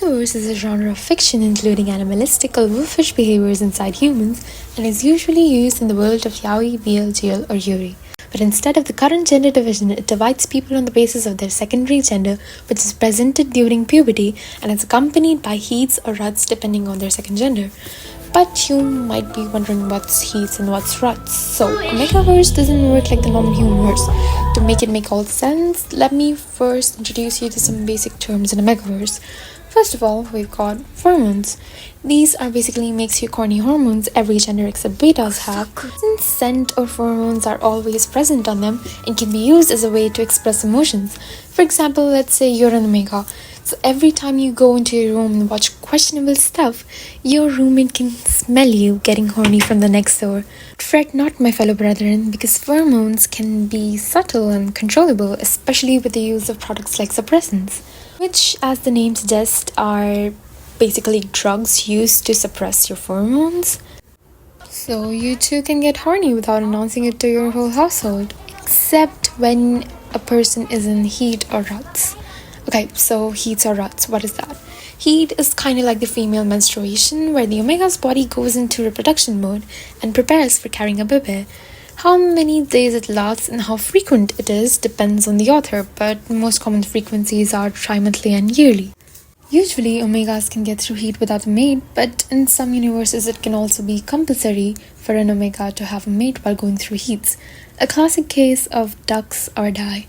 Omegaverse is a genre of fiction including animalistic or wolfish behaviors inside humans and is usually used in the world of yaoi, BL, GL, or yuri. But instead of the current gender division, it divides people on the basis of their secondary gender, which is presented during puberty and is accompanied by heats or ruts depending on their second gender. But you might be wondering what's heats and what's ruts. So, Omegaverse doesn't work like the normal humanverse. To make it make all sense, let me first introduce you to some basic terms in Omegaverse. First of all, we've got pheromones. These are basically makes you corny hormones every gender except betas have. Since scent or pheromones are always present on them and can be used as a way to express emotions. For example, let's say you're an Omega. So every time you go into your room and watch questionable stuff, your roommate can smell you getting horny from the next door. Fret not, my fellow brethren, because pheromones can be subtle and controllable, especially with the use of products like suppressants, which, as the name suggests, are basically drugs used to suppress your pheromones. So you too can get horny without announcing it to your whole household, except when a person is in heat or ruts. Okay, so heats or ruts, what is that? Heat is kind of like the female menstruation, where the Omega's body goes into reproduction mode and prepares for carrying a baby. How many days it lasts and how frequent it is depends on the author, but most common frequencies are tri-monthly and yearly. Usually, Omegas can get through heat without a mate, but in some universes it can also be compulsory for an Omega to have a mate while going through heats, a classic case of ducks or die.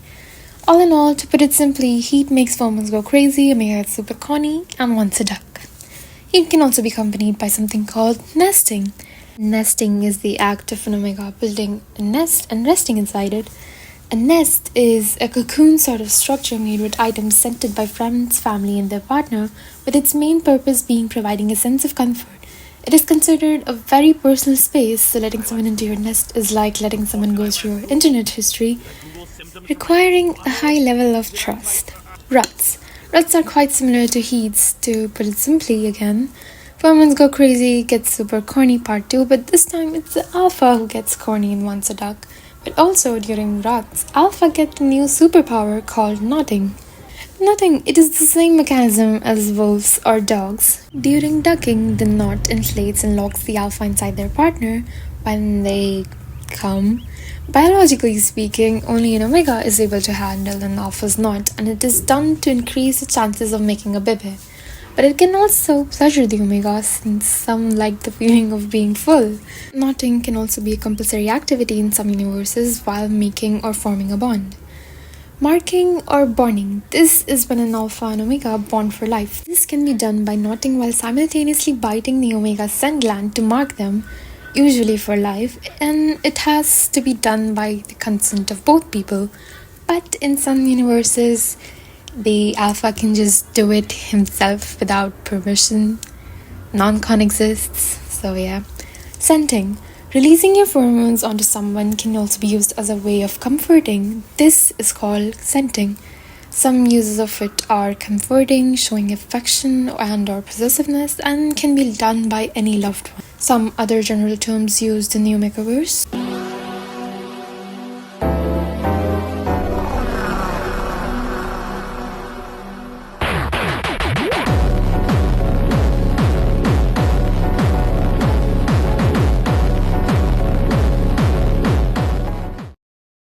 All in all, to put it simply, heat makes pheromones go crazy, Omega gets super corny, and wants a duck. Heat can also be accompanied by something called nesting. Nesting is the act of an Omega building a nest and resting inside it. A nest is a cocoon sort of structure made with items scented by friends, family, and their partner, with its main purpose being providing a sense of comfort. It is considered a very personal space, so letting someone into your nest is like letting someone go through your internet history, requiring a high level of trust. Ruts. Ruts are quite similar to heats, to put it simply again. Pheromones go crazy, gets super corny part 2, but this time it's the alpha who gets corny and wants a duck. But also during ruts, alpha get a new superpower called knotting. Knotting, it is the same mechanism as wolves or dogs. During ducking, the knot inflates and locks the alpha inside their partner when they come. Biologically speaking, only an Omega is able to handle an alpha's knot, and it is done to increase the chances of making a baby. But it can also pleasure the Omega, since some like the feeling of being full. Knotting can also be a compulsory activity in some universes while making or forming a bond. Marking or bonding. This is when an alpha and Omega bond for life. This can be done by knotting while simultaneously biting the Omega's scent gland to mark them, usually for life, and it has to be done by the consent of both people. But in some universes, the alpha can just do it himself without permission. Non-con exists, so yeah. Scenting. Releasing your pheromones onto someone can also be used as a way of comforting. This is called scenting. Some uses of it are comforting, showing affection and or possessiveness, and can be done by any loved one. Some other general terms used in the Omegaverse.